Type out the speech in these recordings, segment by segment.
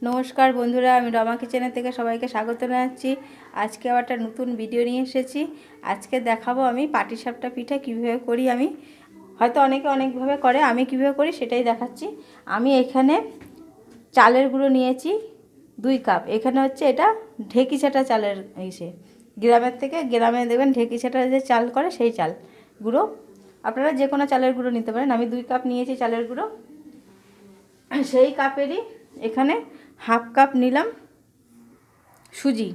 নমস্কার বন্ধুরা, আমি রমা কিচেনের থেকে সবাইকে স্বাগত জানাচ্ছি। আজকে আবার একটা নতুন ভিডিও নিয়ে এসেছি। আজকে দেখাবো আমি পাটিসাপটা পিঠা কীভাবে করি। আমি হয়তো অনেকে অনেকভাবে করে, আমি কীভাবে করি সেটাই দেখাচ্ছি। আমি এখানে চালের গুঁড়ো নিয়েছি 2 কাপ। এখানে হচ্ছে এটা ঢেকি ছাটা চালের গ্রামের থেকে, গ্রামে দেবেন ঢেকি ছাটা যে চাল করে সেই চাল গুঁড়ো। আপনারা যে কোনো চালের গুঁড়ো নিতে পারেন। আমি 2 কাপ নিয়েছি চালের গুঁড়ো। সেই কাপেরই এখানে হাফ কাপ নিলাম সুজি,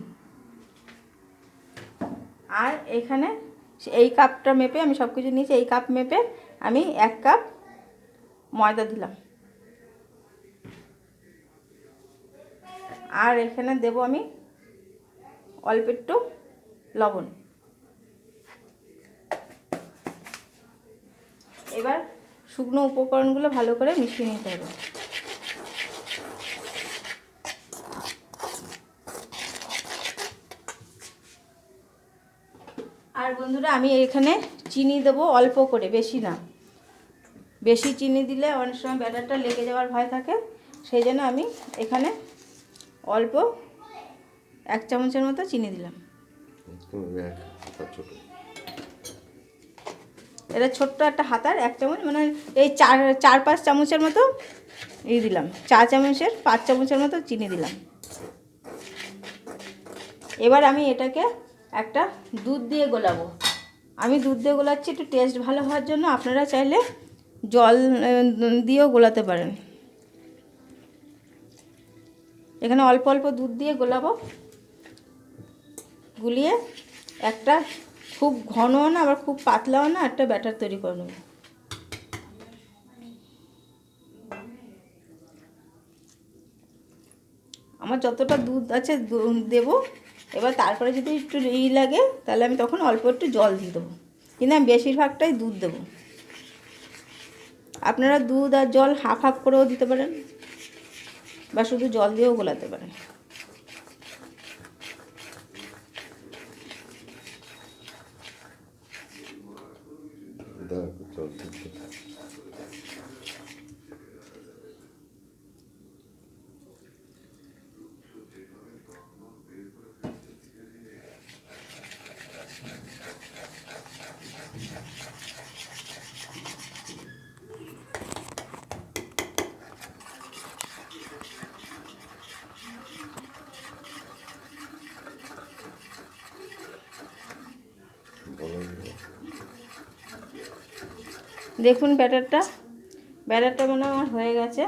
আর এখানে এই কাপটা মেপে আমি সব কিছু নিয়েছি। এই কাপ মেপে আমি 1 কাপ ময়দা দিলাম, আর এখানে দেব আমি অল্প একটু লবণ। এবার শুকনো উপকরণগুলো ভালো করে মিশিয়ে নিতে হবে। আর বন্ধুরা, আমি এখানে চিনি দেবো অল্প করে, বেশি না। বেশি চিনি দিলে অনেক সময় ব্যাটারটা লেগে যাওয়ার ভয় থাকে, সেই জন্য আমি এখানে অল্প 1 চামচের মতো চিনি দিলাম। এটা ছোট্ট একটা হাতার 1 চামচ, মানে এই 4-5 চামচের মতো দিলাম। 4 চামচের 5 চামচের মতো চিনি দিলাম। এবার আমি এটাকে একটা দুধ দিয়ে গোলাবো। আমি দুধ দিয়ে গোলাচ্ছি একটু টেস্ট ভালো হওয়ার জন্য। আপনারা চাইলে জল দিয়েও গোলাতে পারেন। এখানে অল্প অল্প দুধ দিয়ে গোলাবো। গুলিয়ে একটা খুব ঘনও না আবার খুব পাতলাও না একটা ব্যাটার তৈরি করে নেব। আমার যতটা দুধ আছে দেব। এবার তারপরে যদি একটু লাগে তাহলে আমি তখন অল্প একটু জল দিয়ে দেবো, কিন্তু আমি বেশিরভাগটাই দুধ দেবো। আপনারা দুধ আর জল হাফ হাফ করেও দিতে পারেন, বা শুধু জল দিয়েও গোলাতে পারেন। দেখুন ব্যাটারটা মনে আমার হয়ে গেছে।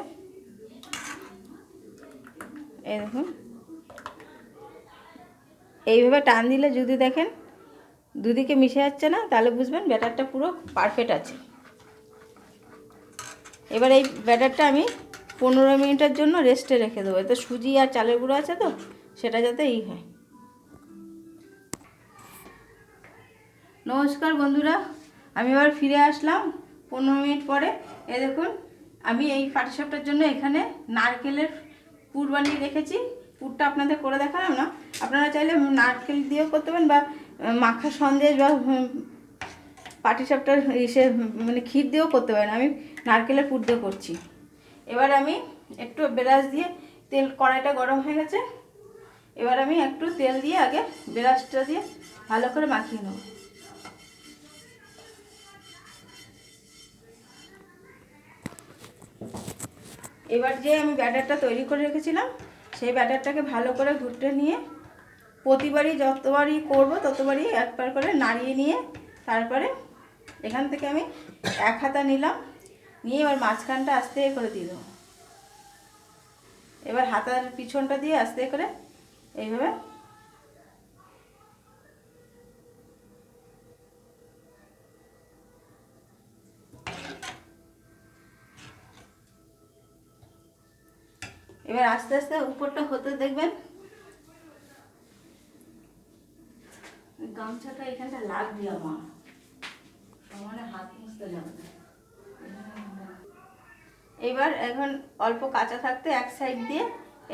এই দেখুন, এইভাবে টান দিলে যদি দেখেন দুদিকে মিশে যাচ্ছে না, তাহলে বুঝবেন ব্যাটারটা পুরো পারফেক্ট আছে। এবার এই ব্যাটারটা আমি 15 মিনিটের জন্য রেস্টে রেখে দেবো। এতে সুজি আর চালের গুঁড়ো আছে তো, সেটা যাতে হয়। নমস্কার বন্ধুরা, আমি এবার ফিরে আসলাম 15 মিনিট পরে। এই দেখুন, আমি এই পাটিসাপটার জন্য এখানে নারকেলের পুর বানিয়ে রেখেছি। পুরটা আপনাদের করে দেখালাম না, আপনারা চাইলে নারকেল দিয়েও করতে পারেন, বা মাখা সন্দেশ বা পাটিসাপটার মানে ক্ষীর দিয়েও করতে পারেন। আমি নারকেলের পুর দিয়ে করছি। এবার আমি একটু ব্রাশ দিয়ে কড়াইটা গরম হয়ে গেছে। এবার আমি একটু তেল দিয়ে আগে ব্রাশটা দিয়ে ভালো করে মাখিয়ে নেব। এবার যে আমি ব্যাটারটা তৈরি করে রেখেছিলাম, সেই ব্যাটারটাকে ভালো করে ঘুরতে নিয়ে প্রতিবারই যতবারই করব ততবারই একবার করে নাড়িয়ে নিয়ে তারপরে এখান থেকে আমি 1 হাতা নিলাম, নিয়ে এবার মাঝখানটা আস্তে করে দিয়ে দেবো। এবার হাতার পিছনটা দিয়ে আস্তে করে এইভাবে এবার আস্তে আস্তে উপরটা হতে দেখবেন। গামছাটা এখানটা লাগবে আমার, সমানে হাত মুছতে লাগবে। এবার এখন অল্প কাঁচা থাকতে এক সাইড দিয়ে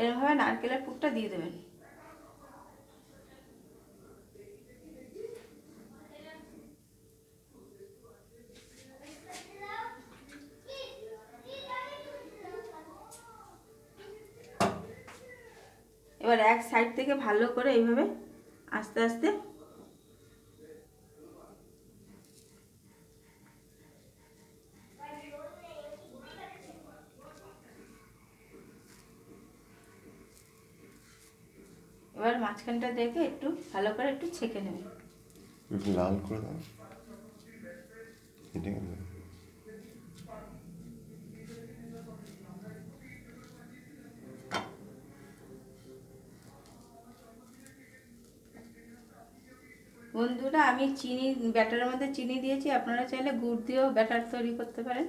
এরকমভাবে নারকেলের পুরটা দিয়ে দেবেন। এবার এক সাইড থেকে ভালো করে এইভাবে আস্তে আস্তে এবার মাঝখানটা দেখে একটু ভালো করে একটু ছেঁকে নেবে। একটু লাল করে দাও এটা কেন? বন্ধুরা আমি চিনি ব্যাটারের মধ্যে চিনি দিয়েছি, আপনারা চাইলে গুড় দিয়েও ব্যাটার তৈরি করতে পারেন।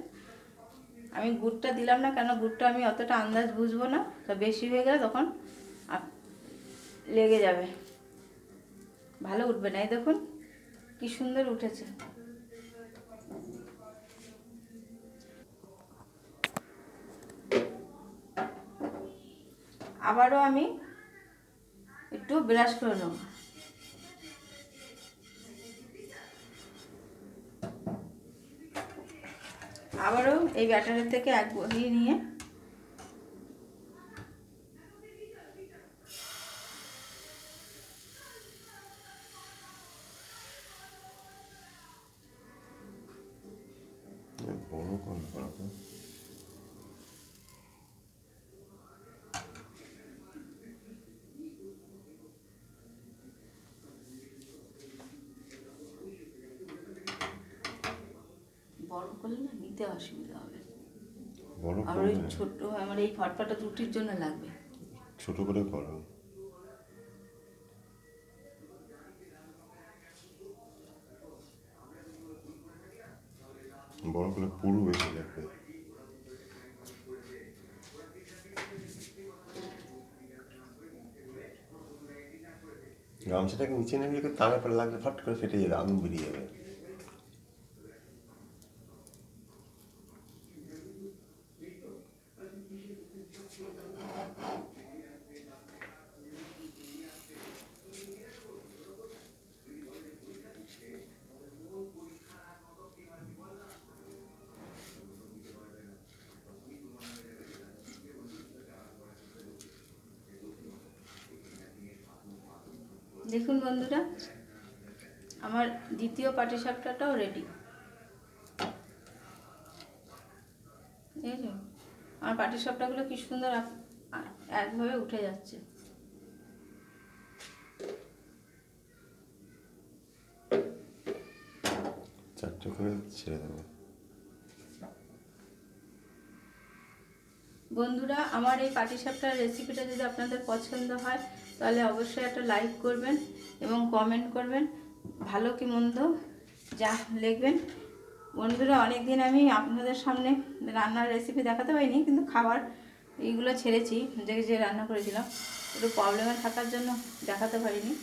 আমি গুড়টা দিলাম না, কেন গুড়টা আমি অতটা আন্দাজ বুঝবো না, তো বেশি হয়ে গেলে তখন লেগে যাবে, ভালো উঠবে না। এই দেখুন কি সুন্দর উঠেছে। আবারও আমি একটু ব্রাশ করে নেব। আবারও এই ব্যাটারের থেকে এক বড়ি নিয়ে বড় করে করা তো। বড় করলে না নিতে অসুবিধা হবে, বড় আর করে ওই ছোট আমার এই ফটফটা রুটির জন্য লাগবে। ছোট করে করো, বড় করে পুরো বেশি লাগবে। গামছাটাকে নিচে নেমে তামের পরে লাগলে ফট করে ফেটে যাবে, আগুন বেরিয়ে যাবে। দেখুন বন্ধুরা, আমার দ্বিতীয় পাটিসাপটাটাও রেডি। এই যে আমার পাটিসাপটাগুলো কি সুন্দর একভাবে উঠে যাচ্ছে। চারটে করে ছেড়ে দেবো। বন্ধুরা আমার এই পাটিসাপটার রেসিপিটা যদি আপনাদের পছন্দ হয় তাহলে অবশ্যই একটা লাইক করবেন এবং কমেন্ট করবেন, ভালো কি মন্দ যা লিখবেন। বন্ধুরা অনেক দিন আমি আপনাদের সামনে রান্নার রেসিপি দেখাতে পারিনি, কিন্তু খাবার এইগুলো ছেড়েছি, যে রান্না করেছিলাম একটু প্রবলেমে থাকার জন্য দেখাতে পারিনি।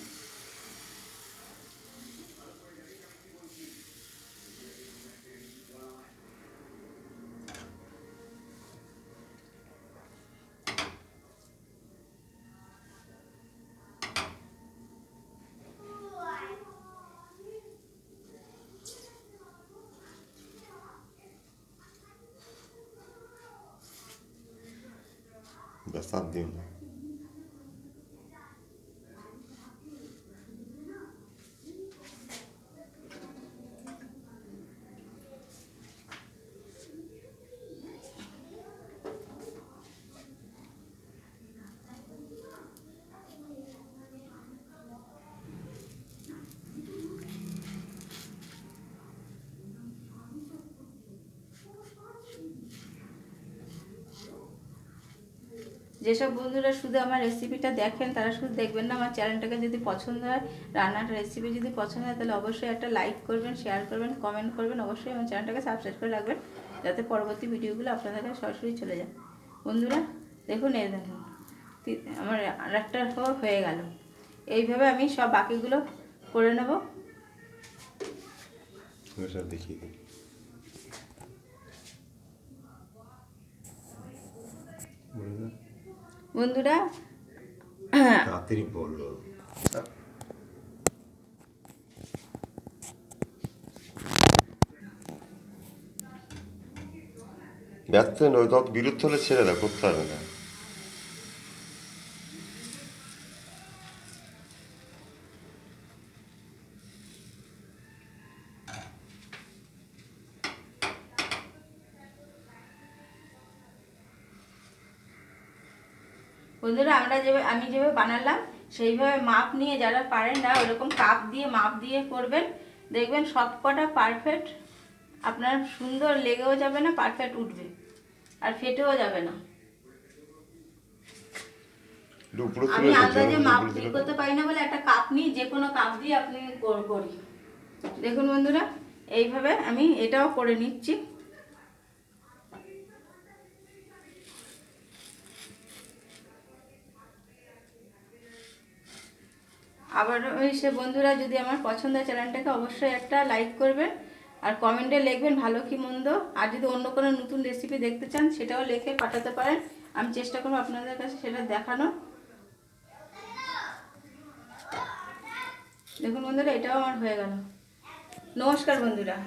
ব্যাস আর দিও না। যেসব বন্ধুরা শুধু আমার রেসিপিটা দেখেন তারা শুধু দেখবেন না, আমার চ্যানেলটাকে যদি পছন্দ হয়, রান্নার রেসিপি যদি পছন্দ হয়, তাহলে অবশ্যই একটা লাইক করবেন, শেয়ার করবেন, কমেন্ট করবেন, অবশ্যই আমার চ্যানেলটাকে সাবস্ক্রাইব করে রাখবেন, যাতে পরবর্তী ভিডিওগুলো আপনাদের কাছে সরাসরি চলে যায়। বন্ধুরা দেখুন, এই দেখুন আমার আরেকটা হয়ে গেল। এইভাবে আমি সব বাকিগুলো করে নেব। দেখিয়ে দিই বন্ধুরা তাড়াতাড়ি বললো। ব্যর্থ নয়, তত বিরুদ্ধ হলে ছেড়ে দাও, করতে হবে না। বন্ধুরা আমি যেভাবে বানালাম সেইভাবে মাপ নিয়ে, যারা পারেন না ওরকম কাপ দিয়ে মাপ দিয়ে করবেন, দেখবেন সব কটা পারফেক্ট আপনার সুন্দর লেগেও যাবে না, পারফেক্ট উঠবে আর ফেটেও যাবে না। আমি আন্দাজে মাপ ঠিক করতে পারি না বলে একটা কাপ নিই, যে কোনো কাপ দিয়ে আপনি করি। দেখুন বন্ধুরা, এইভাবে আমি এটাও করে নিচ্ছি। আবার সে বন্ধুরা, যদি আমার পছন্দের চ্যানেলটাকে অবশ্যই একটা লাইক করবেন আর কমেন্টে লিখবেন ভালো কি মন্দ। আর যদি অন্য কোনো নতুন রেসিপি দেখতে চান সেটাও লিখে পাঠাতে পারেন, আমি চেষ্টা করবো আপনাদের কাছে সেটা দেখানোর। দেখুন বন্ধুরা, এটাও আমার হয়ে গেল। নমস্কার বন্ধুরা।